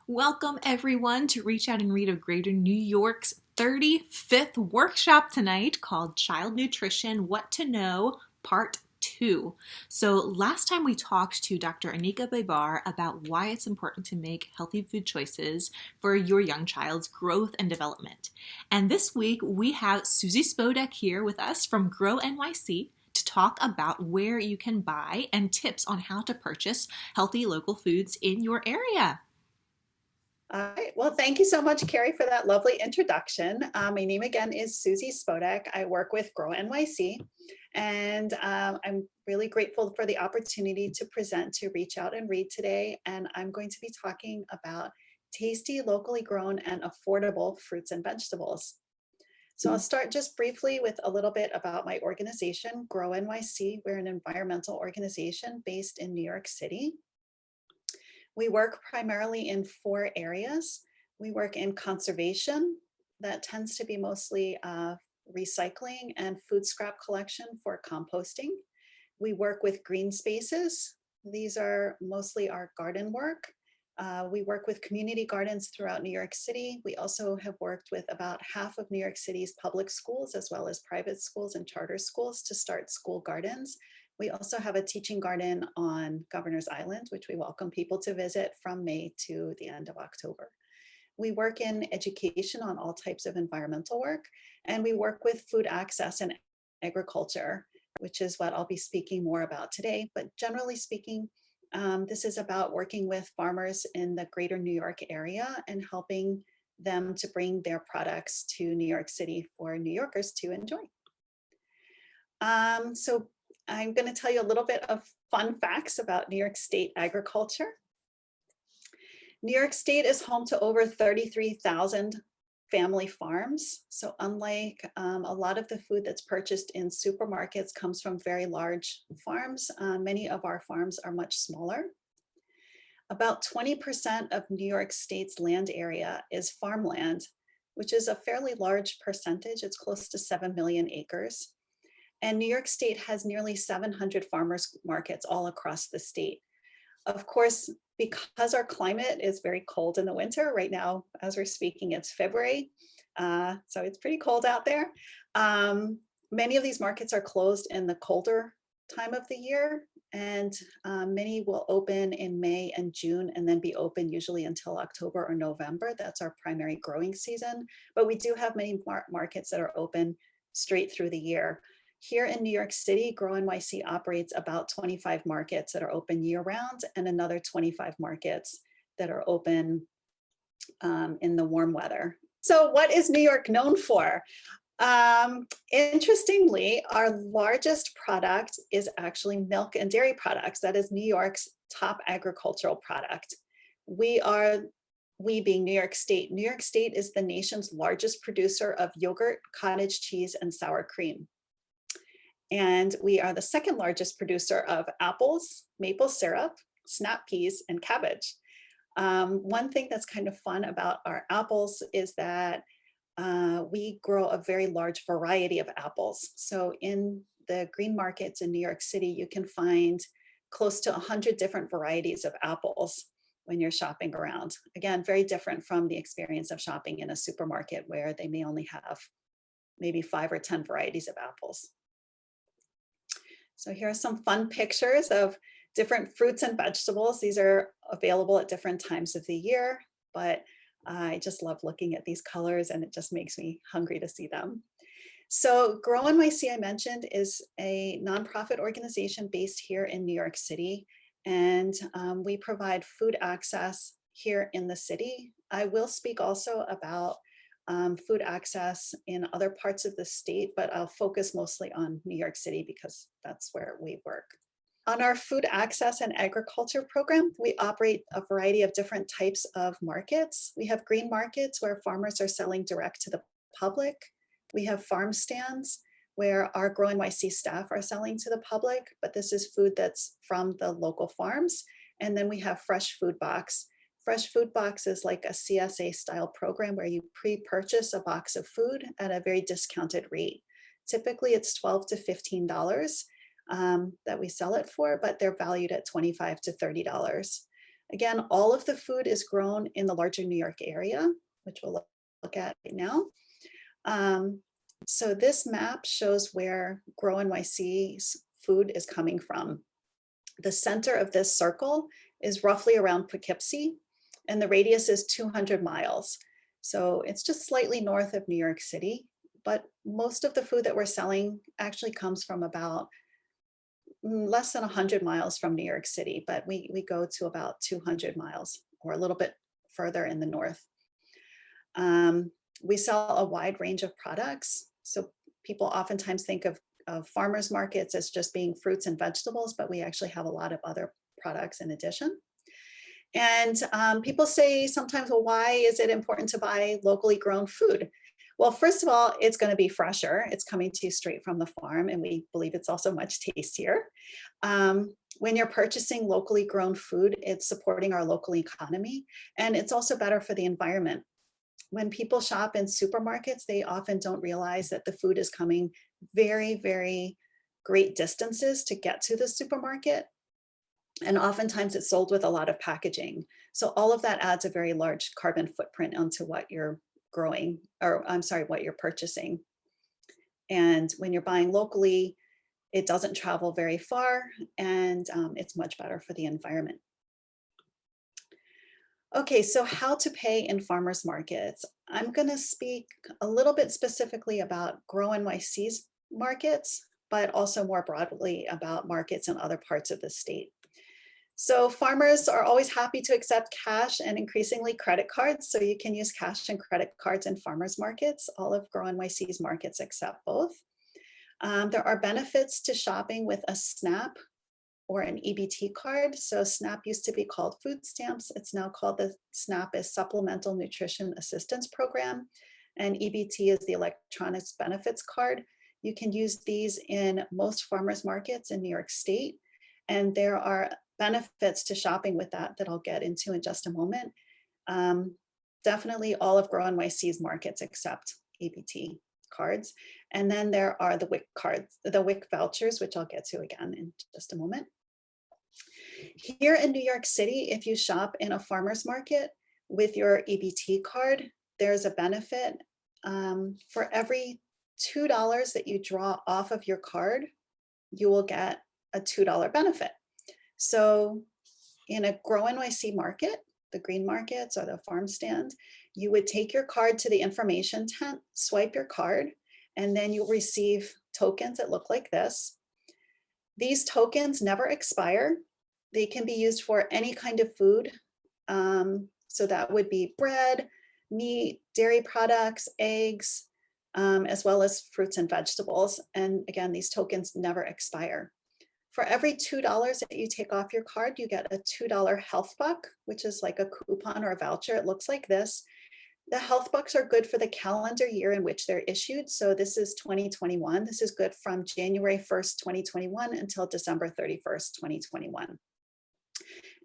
Welcome everyone to Reach Out and Read of Greater New York's 35th workshop tonight called Child Nutrition, What to Know, Part 2. So last time we talked to Dr. Aneeka Babar about why it's important to make healthy food choices for your young child's growth and development. And this week we have Susie Spodek here with us from Grow NYC to talk about where you can buy and tips on how to purchase healthy local foods in your area. All right. Well, thank you so much, Carrie, for that lovely introduction. My name again is Susie Spodek. I work with Grow NYC, and I'm really grateful for the opportunity to present to Reach Out and Read today. And I'm going to be talking about tasty, locally grown, and affordable fruits and vegetables. So I'll start just briefly with a little bit about my organization, Grow NYC. We're an environmental organization based in New York City. We work primarily in 4 areas. We work in conservation. That tends to be mostly recycling and food scrap collection for composting. We work with green spaces. These are mostly our garden work. We work with community gardens throughout New York City. We also have worked with about half of New York City's public schools, as well as private schools and charter schools, to start school gardens. We also have a teaching garden on Governor's Island, which we welcome people to visit from May to the end of October. We work in education on all types of environmental work, and we work with food access and agriculture, which is what I'll be speaking more about today. But generally speaking, this is about working with farmers in the greater New York area and helping them to bring their products to New York City for New Yorkers to enjoy. So I'm going to tell you a little bit of fun facts about New York State agriculture. New York State is home to over 33,000 family farms. So unlike a lot of the food that's purchased in supermarkets comes from very large farms, many of our farms are much smaller. About 20% of New York State's land area is farmland, which is a fairly large percentage. It's close to 7 million acres. And New York State has nearly 700 farmers markets all across the state. Of course, because our climate is very cold in the winter, right now, as we're speaking, it's February, so it's pretty cold out there. Many of these markets are closed in the colder time of the year, and many will open in May and June and then be open usually until October or November. That's our primary growing season, but we do have many markets that are open straight through the year. Here in New York City, Grow NYC operates about 25 markets that are open year-round and another 25 markets that are open in the warm weather. So what is New York known for? Interestingly, our largest product is actually milk and dairy products. That is New York's top agricultural product. We being New York State. New York State is the nation's largest producer of yogurt, cottage cheese, and sour cream. And we are the second largest producer of apples, maple syrup, snap peas, and cabbage. One thing that's kind of fun about our apples is that we grow a very large variety of apples. So in the green markets in New York City, you can find close to 100 different varieties of apples when you're shopping around. Again, very different from the experience of shopping in a supermarket where they may only have maybe 5 or 10 varieties of apples. So here are some fun pictures of different fruits and vegetables. These are available at different times of the year, but I just love looking at these colors and it just makes me hungry to see them. So Grow NYC, I mentioned, is a nonprofit organization based here in New York City, and we provide food access here in the city. I will speak also about food access in other parts of the state, but I'll focus mostly on New York City because that's where we work. On our food access and agriculture program, we operate a variety of different types of markets. We have green markets where farmers are selling direct to the public. We have farm stands where our Grow NYC staff are selling to the public, but this is food that's from the local farms. And then we have Fresh Food Box. Fresh Food Box is like a CSA style program where you pre-purchase a box of food at a very discounted rate. Typically it's $12 to $15 that we sell it for, but they're valued at $25 to $30. Again, all of the food is grown in the larger New York area, which we'll look at right now. So this map shows where Grow NYC's food is coming from. The center of this circle is roughly around Poughkeepsie, and the radius is 200 miles. So it's just slightly north of New York City, but most of the food that we're selling actually comes from about less than 100 miles from New York City, but we go to about 200 miles or a little bit further in the north. We sell a wide range of products. So people oftentimes think of farmers markets as just being fruits and vegetables, but we actually have a lot of other products in addition. And people say sometimes, well, why is it important to buy locally grown food? Well, first of all, it's going to be fresher. It's coming to you straight from the farm, and we believe it's also much tastier. When you're purchasing locally grown food, it's supporting our local economy, and it's also better for the environment. When people shop in supermarkets, they often don't realize that the food is coming very, very great distances to get to the supermarket. And oftentimes it's sold with a lot of packaging. So all of that adds a very large carbon footprint onto what you're growing, or I'm sorry, what you're purchasing. And when you're buying locally, it doesn't travel very far, and it's much better for the environment. Okay, so how to pay in farmers markets. I'm going to speak a little bit specifically about Grow NYC's markets, but also more broadly about markets in other parts of the state. So farmers are always happy to accept cash and increasingly credit cards. So you can use cash and credit cards in farmers markets. All of Grow NYC's markets accept both. There are benefits to shopping with a SNAP or an EBT card. So SNAP used to be called food stamps. It's now called the SNAP is Supplemental Nutrition Assistance Program, and EBT is the Electronic Benefits Card. You can use these in most farmers markets in New York State, and there are benefits to shopping with that I'll get into in just a moment. Definitely all of Grow NYC's markets accept EBT cards. And then there are the WIC cards, the WIC vouchers, which I'll get to again in just a moment. Here in New York City, if you shop in a farmer's market with your EBT card, there's a benefit. For every $2 that you draw off of your card, you will get a $2 benefit. So in a Grow NYC market, the green markets or the farm stand, you would take your card to the information tent, swipe your card, and then you'll receive tokens that look like this. These tokens never expire. They can be used for any kind of food. So that would be bread, meat, dairy products, eggs, as well as fruits and vegetables. And again, these tokens never expire. For every $2 that you take off your card, you get a $2 health buck, which is like a coupon or a voucher. It looks like this. The health bucks are good for the calendar year in which they're issued. So this is 2021. This is good from January 1st, 2021 until December 31st, 2021.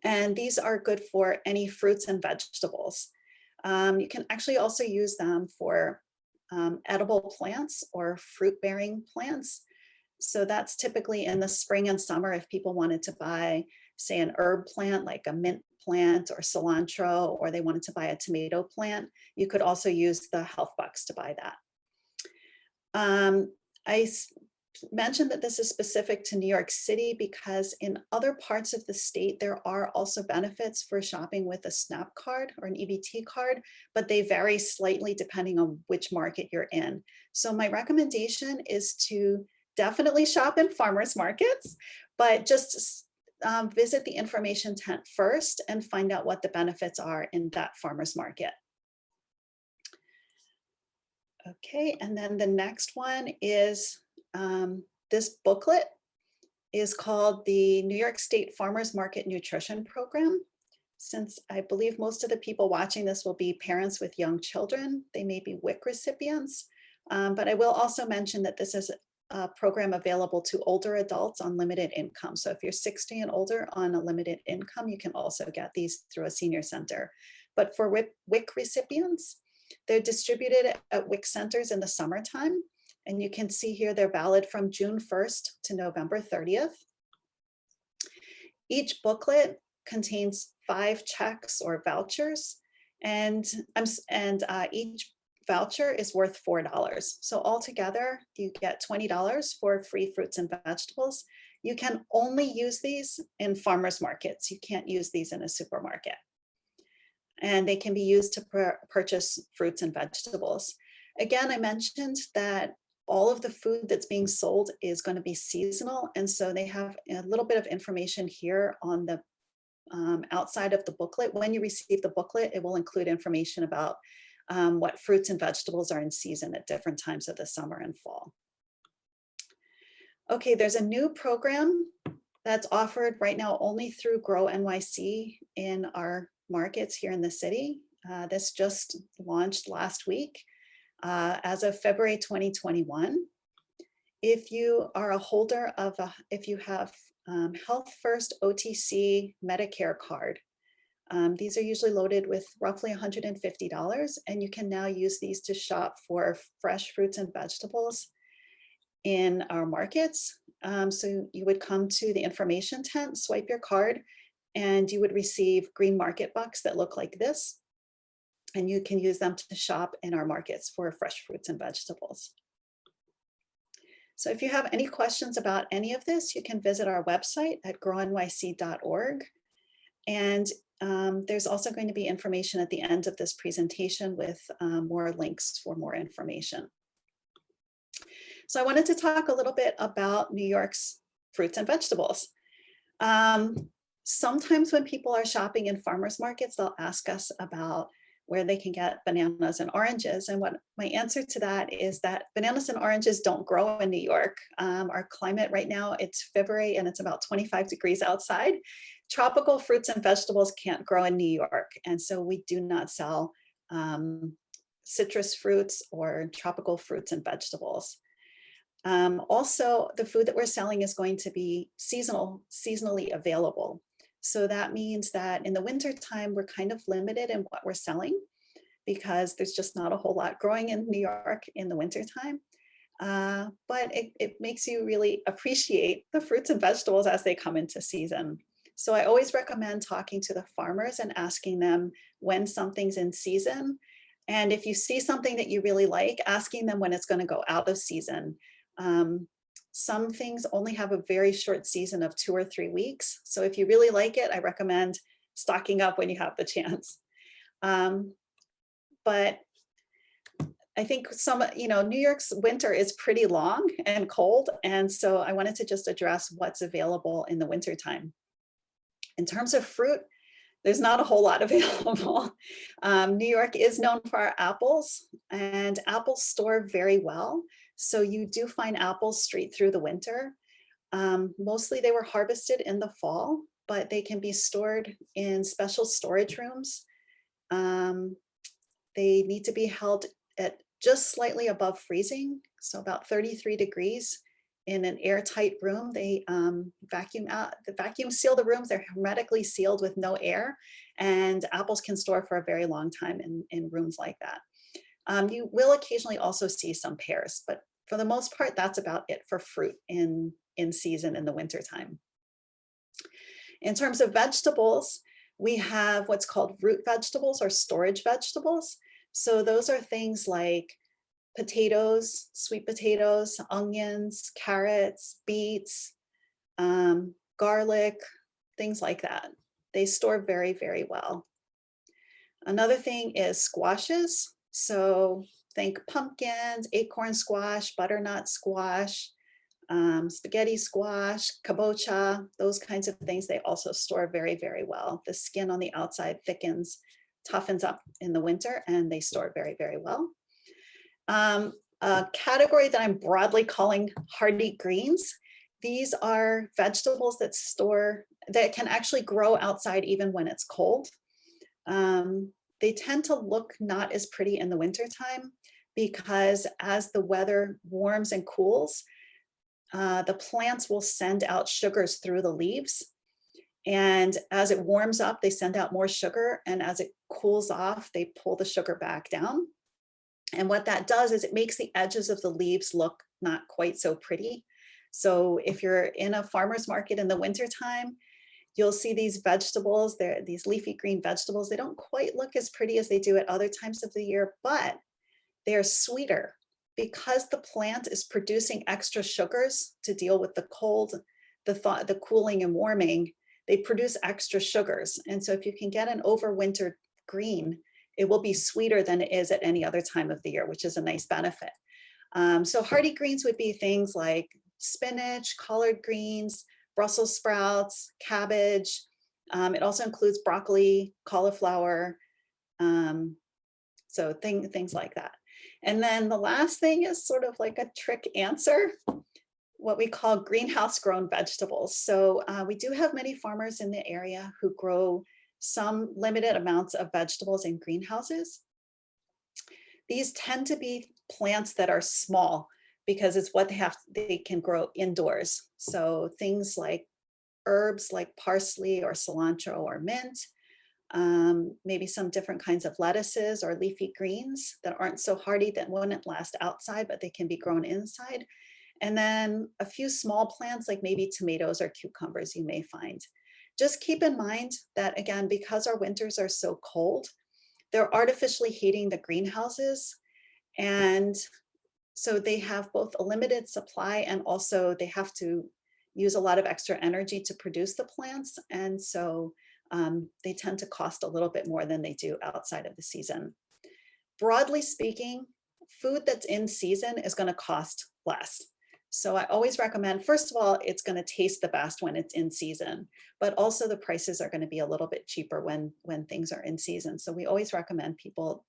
And these are good for any fruits and vegetables. You can actually also use them for edible plants or fruit-bearing plants. So that's typically in the spring and summer if people wanted to buy, say, an herb plant like a mint plant or cilantro, or they wanted to buy a tomato plant. You could also use the health bucks to buy that. I mentioned that this is specific to New York City because in other parts of the state, there are also benefits for shopping with a SNAP card or an EBT card, but they vary slightly depending on which market you're in. So my recommendation is to definitely shop in farmers markets, but just visit the information tent first and find out what the benefits are in that farmer's market. Okay, and then the next one is this booklet is called the New York State Farmers Market Nutrition Program. Since I believe most of the people watching this will be parents with young children, they may be WIC recipients, but I will also mention that this is a program available to older adults on limited income. So if you're 60 and older on a limited income, you can also get these through a senior center. But for WIC recipients, they're distributed at WIC centers in the summertime. And you can see here they're valid from June 1st to November 30th. Each booklet contains 5 checks or vouchers, and each voucher is worth $4. So altogether, you get $20 for free fruits and vegetables. You can only use these in farmers markets. You can't use these in a supermarket. And they can be used to purchase fruits and vegetables. Again, I mentioned that all of the food that's being sold is going to be seasonal. And so they have a little bit of information here on the outside of the booklet. When you receive the booklet, it will include information about what fruits and vegetables are in season at different times of the summer and fall. Okay, there's a new program that's offered right now only through Grow NYC in our markets here in the city. This just launched last week as of February 2021. If you are a holder of if you have Health First OTC Medicare card, these are usually loaded with roughly $150, and you can now use these to shop for fresh fruits and vegetables in our markets. So you would come to the information tent, swipe your card, and you would receive green market bucks that look like this. And you can use them to shop in our markets for fresh fruits and vegetables. So if you have any questions about any of this, you can visit our website at grownyc.org. And there's also going to be information at the end of this presentation with more links for more information. So I wanted to talk a little bit about New York's fruits and vegetables. Sometimes when people are shopping in farmers markets, they'll ask us about where they can get bananas and oranges. And what my answer to that is that bananas and oranges don't grow in New York. Our climate right now, it's February and it's about 25 degrees outside. Tropical fruits and vegetables can't grow in New York. And so we do not sell citrus fruits or tropical fruits and vegetables. Also, the food that we're selling is going to be seasonally available. So that means that in the wintertime, we're kind of limited in what we're selling because there's just not a whole lot growing in New York in the wintertime. But it makes you really appreciate the fruits and vegetables as they come into season. So I always recommend talking to the farmers and asking them when something's in season. And if you see something that you really like, asking them when it's going to go out of season. Some things only have a very short season of 2 or 3 weeks. So if you really like it, I recommend stocking up when you have the chance. But I think New York's winter is pretty long and cold. And so I wanted to just address what's available in the wintertime. In terms of fruit, there's not a whole lot available. New York is known for our apples, and apples store very well. So you do find apples straight through the winter. Mostly they were harvested in the fall, but they can be stored in special storage rooms. They need to be held at just slightly above freezing, so about 33 degrees in an airtight room. They vacuum seal the rooms. They're hermetically sealed with no air, and apples can store for a very long time in rooms like that. You will occasionally also see some pears, but for the most part, that's about it for fruit in season in the wintertime. In terms of vegetables, we have what's called root vegetables or storage vegetables. So those are things like potatoes, sweet potatoes, onions, carrots, beets, garlic, things like that. They store very, very well. Another thing is squashes. So think pumpkins, acorn squash, butternut squash, spaghetti squash, kabocha, those kinds of things. They also store very, very well. The skin on the outside thickens, toughens up in the winter, and they store very, very well. A category that I'm broadly calling hardy greens. These are vegetables that can actually grow outside even when it's cold. They tend to look not as pretty in the wintertime because as the weather warms and cools, the plants will send out sugars through the leaves. And as it warms up, they send out more sugar. And as it cools off, they pull the sugar back down. And what that does is it makes the edges of the leaves look not quite so pretty. So if you're in a farmer's market in the wintertime You'll see these vegetables, these leafy green vegetables. They don't quite look as pretty as they do at other times of the year, but they are sweeter because the plant is producing extra sugars to deal with the cold, the cooling and warming. They produce extra sugars. And so if you can get an overwintered green, it will be sweeter than it is at any other time of the year, which is a nice benefit. So hardy greens would be things like spinach, collard greens, Brussels sprouts, cabbage. It also includes broccoli, cauliflower, so things like that. And then the last thing is sort of like a trick answer, what we call greenhouse grown vegetables. So we do have many farmers in the area who grow some limited amounts of vegetables in greenhouses. These tend to be plants that are small because it's what they can grow indoors. So things like herbs like parsley or cilantro or mint, maybe some different kinds of lettuces or leafy greens that aren't so hardy that wouldn't last outside, but they can be grown inside. And then a few small plants like maybe tomatoes or cucumbers you may find. Just keep in mind that, again, because our winters are so cold, they're artificially heating the greenhouses. And so they have both a limited supply and also they have to use a lot of extra energy to produce the plants. And so they tend to cost a little bit more than they do outside of the season. Broadly speaking, food that's in season is going to cost less. So I always recommend, first of all, it's going to taste the best when it's in season, but also the prices are going to be a little bit cheaper when things are in season. So we always recommend people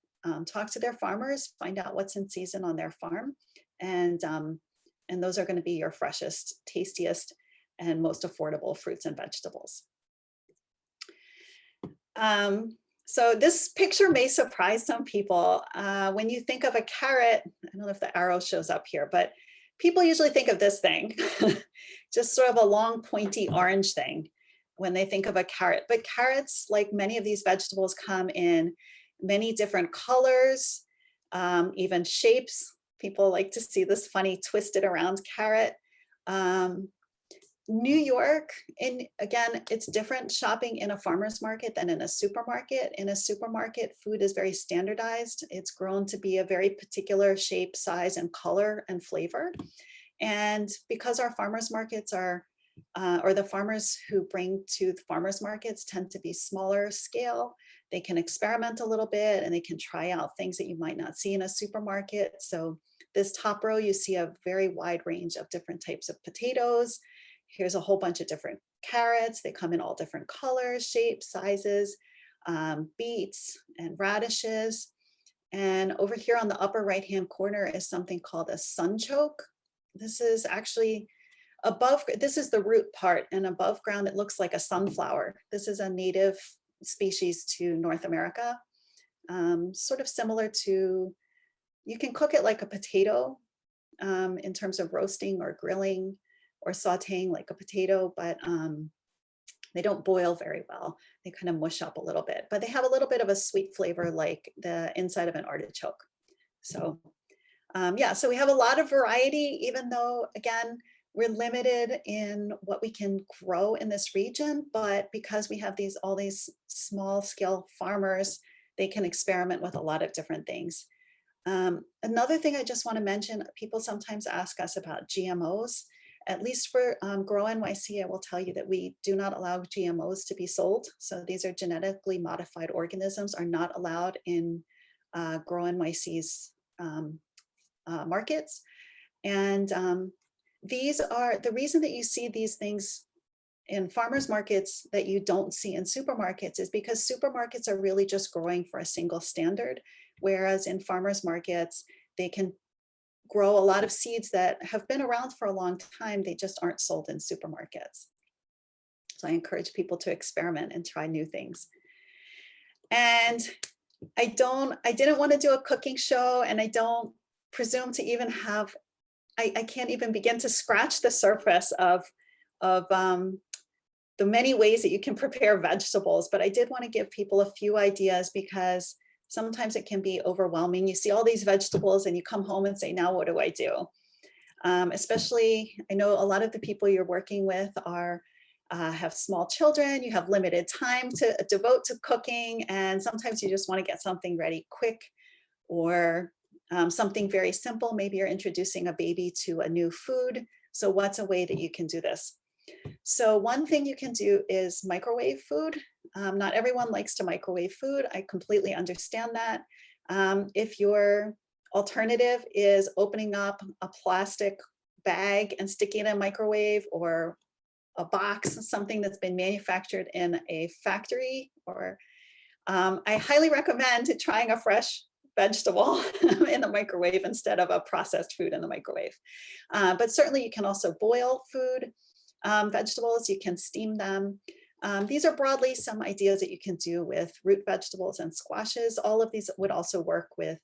talk to their farmers, find out what's in season on their farm, and those are going to be your freshest, tastiest, and most affordable fruits and vegetables. So this picture may surprise some people. When you think of a carrot, I don't know if the arrow shows up here, but people usually think of this thing, just sort of a long pointy orange thing when they think of a carrot. But carrots, like many of these vegetables, come in many different colors, even shapes. People like to see this funny twisted around carrot. New York, and again, it's different shopping in a farmer's market than in a supermarket. In a supermarket, food is very standardized. It's grown to be a very particular shape, size, and color and flavor. And because our farmers markets are, or the farmers who bring to the farmers markets tend to be smaller scale, they can experiment a little bit and they can try out things that you might not see in a supermarket. So this top row, you see a very wide range of different types of potatoes. Here's a whole bunch of different carrots. They come in all different colors, shapes, sizes, beets and radishes. And over here on the upper right-hand corner is something called a sunchoke. This is actually above, this is the root part, and above ground it looks like a sunflower. This is a native species to North America, sort of similar to, you can cook it like a potato in terms of roasting or grilling or sauteing like a potato, but they don't boil very well. They kind of mush up a little bit, but they have a little bit of a sweet flavor like the inside of an artichoke. So yeah, so we have a lot of variety, even though, again, we're limited in what we can grow in this region, but because we have all these small scale farmers, they can experiment with a lot of different things. Another thing I just want to mention, people sometimes ask us about GMOs. At least for Grow NYC, I will tell you that we do not allow GMOs to be sold. So these are genetically modified organisms, are not allowed in Grow NYC's markets. And these are, the reason that you see these things in farmers markets that you don't see in supermarkets is because supermarkets are really just growing for a single standard, whereas in farmers markets, they can grow a lot of seeds that have been around for a long time. They just aren't sold in supermarkets. So I encourage people to experiment and try new things. And I didn't want to do a cooking show, and I don't presume to even have, I can't even begin to scratch the surface of the many ways that you can prepare vegetables, but I did want to give people a few ideas because sometimes it can be overwhelming. You see all these vegetables and you come home and say, now what do I do? Especially, I know a lot of the people you're working with are have small children, you have limited time to devote to cooking, and sometimes you just want to get something ready quick, or something very simple. Maybe you're introducing a baby to a new food. So what's a way that you can do this? So one thing you can do is microwave food. Not everyone likes to microwave food. I completely understand that. If your alternative is opening up a plastic bag and sticking it in a microwave, or a box, something that's been manufactured in a factory, or I highly recommend trying a fresh vegetable in the microwave instead of a processed food in the microwave. But certainly you can also boil food, vegetables, you can steam them. These are broadly some ideas that you can do with root vegetables and squashes. All of these would also work with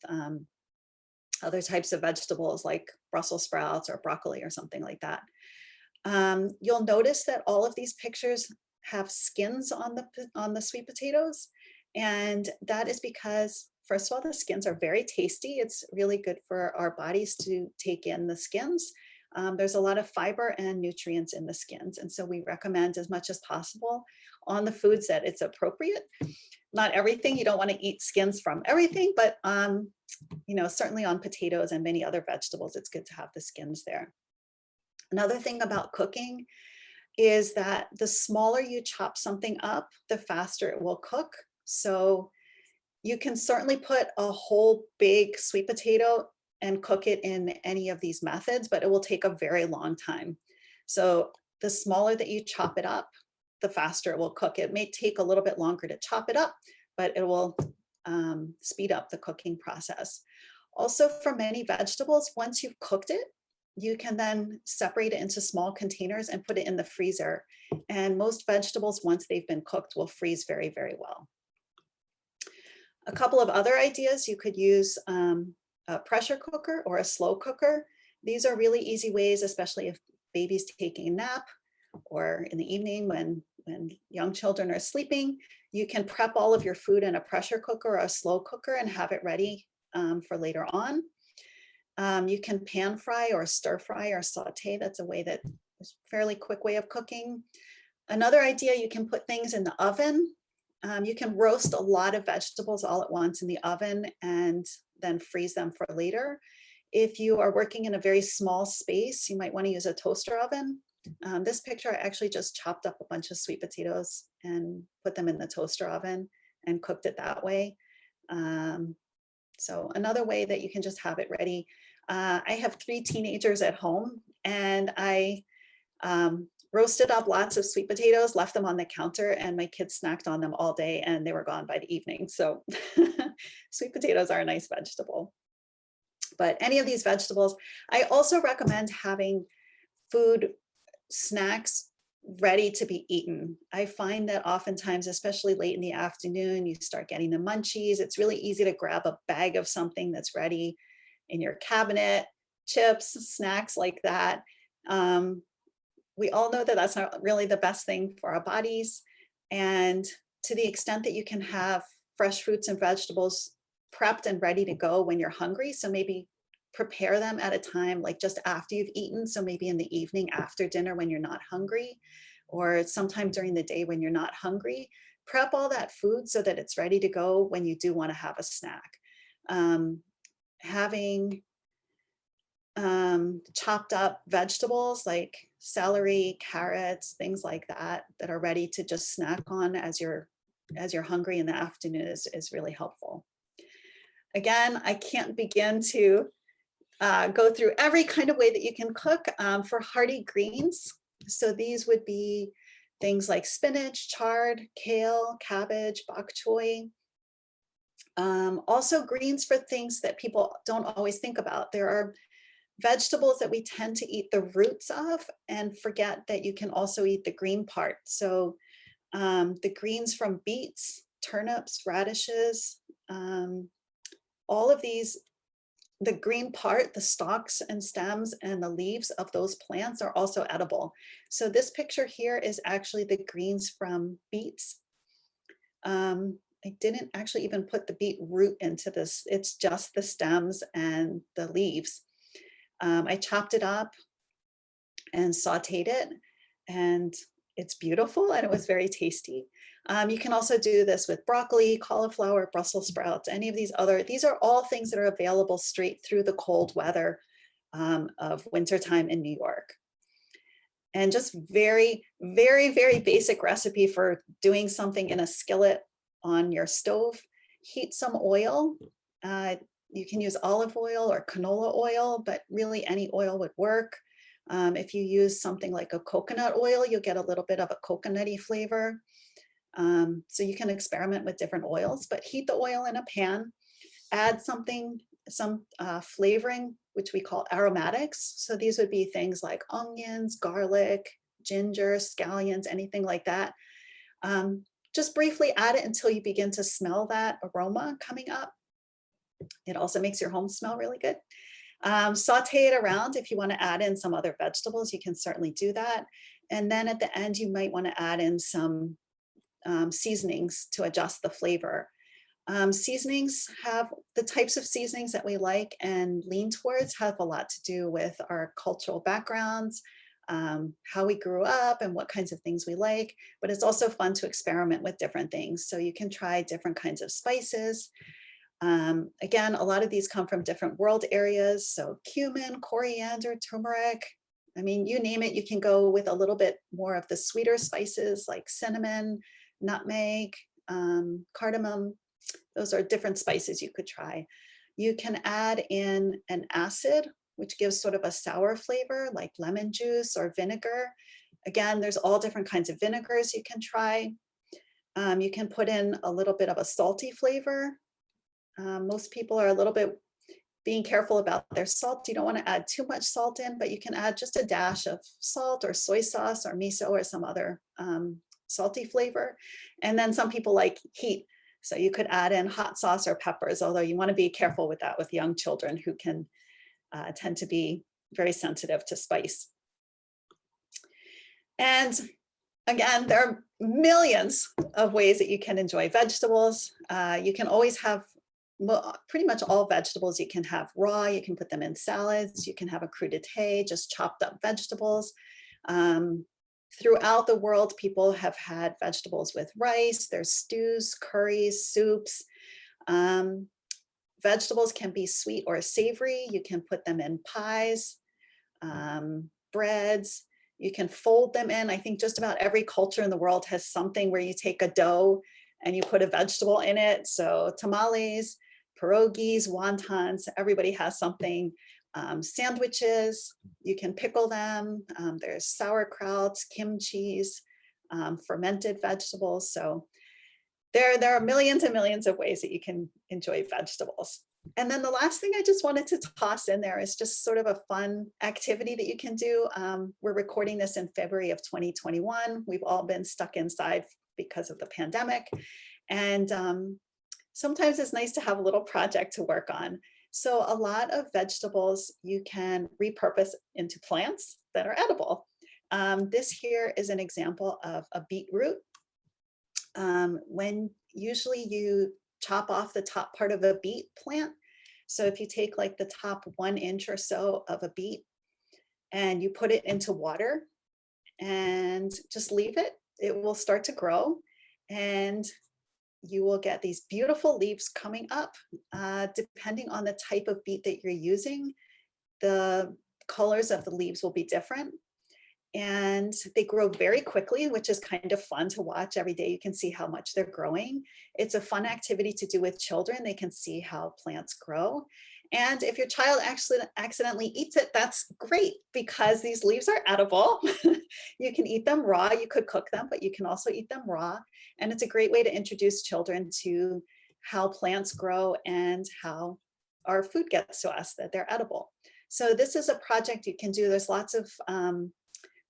other types of vegetables like Brussels sprouts or broccoli or something like that. You'll notice that all of these pictures have skins on the sweet potatoes. And that is because, first of all, the skins are very tasty. It's really good for our bodies to take in the skins. There's a lot of fiber and nutrients in the skins. And so we recommend as much as possible on the foods that it's appropriate. Not everything, you don't want to eat skins from everything, but certainly on potatoes and many other vegetables, it's good to have the skins there. Another thing about cooking is that the smaller you chop something up, the faster it will cook. So you can certainly put a whole big sweet potato and cook it in any of these methods, but it will take a very long time. So the smaller that you chop it up, the faster it will cook. It may take a little bit longer to chop it up, but it will speed up the cooking process. Also, for many vegetables, once you've cooked it, you can then separate it into small containers and put it in the freezer. And most vegetables, once they've been cooked, will freeze very, very well. A couple of other ideas: you could use a pressure cooker or a slow cooker. These are really easy ways, especially if baby's taking a nap or in the evening when young children are sleeping. You can prep all of your food in a pressure cooker or a slow cooker and have it ready for later on. You can pan fry or stir fry or saute. That's a way that is a fairly quick way of cooking. Another idea, you can put things in the oven. You can roast a lot of vegetables all at once in the oven and then freeze them for later. If you are working in a very small space, you might want to use a toaster oven. This picture, I actually just chopped up a bunch of sweet potatoes and put them in the toaster oven and cooked it that way. So another way that you can just have it ready. I have 3 teenagers at home, and I roasted up lots of sweet potatoes, left them on the counter, and my kids snacked on them all day and they were gone by the evening. So sweet potatoes are a nice vegetable. But any of these vegetables, I also recommend having food snacks ready to be eaten. I find that oftentimes, especially late in the afternoon, you start getting the munchies. It's really easy to grab a bag of something that's ready in your cabinet, chips, snacks like that. We all know that that's not really the best thing for our bodies. And to the extent that you can have fresh fruits and vegetables prepped and ready to go when you're hungry, so maybe prepare them at a time like just after you've eaten. So maybe in the evening after dinner when you're not hungry, or sometime during the day when you're not hungry, prep all that food so that it's ready to go when you do want to have a snack. Having chopped up vegetables like celery, carrots, things like that, that are ready to just snack on as you're hungry in the afternoon is really helpful. Again, I can't begin to go through every kind of way that you can cook for hearty greens. So these would be things like spinach, chard, kale, cabbage, bok choy. Also greens for things that people don't always think about. There are vegetables that we tend to eat the roots of and forget that you can also eat the green part. So the greens from beets, turnips, radishes, all of these, the green part, the stalks and stems and the leaves of those plants are also edible. So this picture here is actually the greens from beets. I didn't actually even put the beet root into this. It's just the stems and the leaves. I chopped it up and sauteed it and It's beautiful and it was very tasty. You can also do this with broccoli, cauliflower, Brussels sprouts, any of these are all things that are available straight through the cold weather of wintertime in New York. And just very, very, very basic recipe for doing something in a skillet on your stove. Heat some oil. You can use olive oil or canola oil, but really any oil would work. If you use something like a coconut oil, you'll get a little bit of a coconutty flavor. So you can experiment with different oils, but heat the oil in a pan, add some flavoring, which we call aromatics. So these would be things like onions, garlic, ginger, scallions, anything like that. Just briefly add it until you begin to smell that aroma coming up. It also makes your home smell really good. Saute it around. If you want to add in some other vegetables, you can certainly do that. And then at the end, you might want to add in some seasonings to adjust the flavor. Seasonings have the types of seasonings that we like and lean towards have a lot to do with our cultural backgrounds, how we grew up and what kinds of things we like, but it's also fun to experiment with different things. So you can try different kinds of spices. Again, a lot of these come from different world areas. So cumin, coriander, turmeric, I mean, you name it, you can go with a little bit more of the sweeter spices like cinnamon, nutmeg, cardamom. Those are different spices you could try. You can add in an acid, which gives sort of a sour flavor like lemon juice or vinegar. Again, there's all different kinds of vinegars you can try. You can put in a little bit of a salty flavor. Most people are a little bit being careful about their salt. You don't want to add too much salt in, but you can add just a dash of salt or soy sauce or miso or some other salty flavor. And then some people like heat. So you could add in hot sauce or peppers, although you want to be careful with that with young children who can tend to be very sensitive to spice. And again, there are millions of ways that you can enjoy vegetables. You can always have pretty much all vegetables you can have raw. You can put them in salads. You can have a crudité, just chopped up vegetables. Throughout the world, people have had vegetables with rice. There's stews, curries, soups. Vegetables can be sweet or savory. You can put them in pies, breads. You can fold them in. I think just about every culture in the world has something where you take a dough and you put a vegetable in it. So tamales, pierogies, wontons, everybody has something. Sandwiches, you can pickle them. There's sauerkrauts, kimchis, fermented vegetables. So there are millions and millions of ways that you can enjoy vegetables. And then the last thing I just wanted to toss in there is just sort of a fun activity that you can do. We're recording this in February of 2021. We've all been stuck inside because of the pandemic. And sometimes it's nice to have a little project to work on. So a lot of vegetables you can repurpose into plants that are edible. This here is an example of a beetroot. When usually you chop off the top part of a beet plant. So if you take like the top 1 inch or so of a beet and you put it into water and just leave it, it will start to grow and you will get these beautiful leaves coming up. Depending on the type of beet that you're using, the colors of the leaves will be different. And they grow very quickly, which is kind of fun to watch every day. You can see how much they're growing. It's a fun activity to do with children. They can see how plants grow. And if your child actually accidentally eats it, that's great because these leaves are edible. You can eat them raw. You could cook them, but you can also eat them raw. And it's a great way to introduce children to how plants grow and how our food gets to us, that they're edible. So this is a project you can do. There's lots of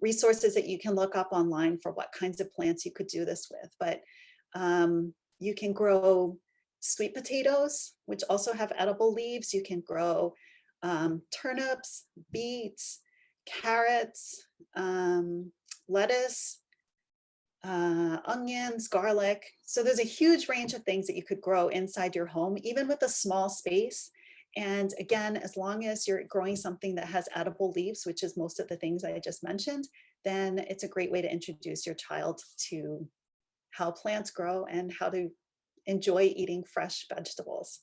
resources that you can look up online for what kinds of plants you could do this with. But you can grow sweet potatoes, which also have edible leaves. You can grow turnips, beets, carrots, lettuce, onions, garlic. So there's a huge range of things that you could grow inside your home, even with a small space. And again, as long as you're growing something that has edible leaves, which is most of the things I just mentioned, then it's a great way to introduce your child to how plants grow and how to enjoy eating fresh vegetables.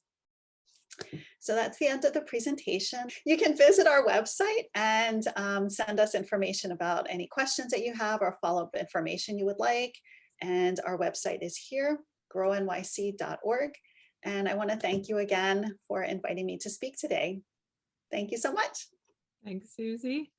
So that's the end of the presentation. You can visit our website and send us information about any questions that you have or follow-up information you would like. And our website is here, GrowNYC.org. And I want to thank you again for inviting me to speak today. Thank you so much. Thanks, Susie.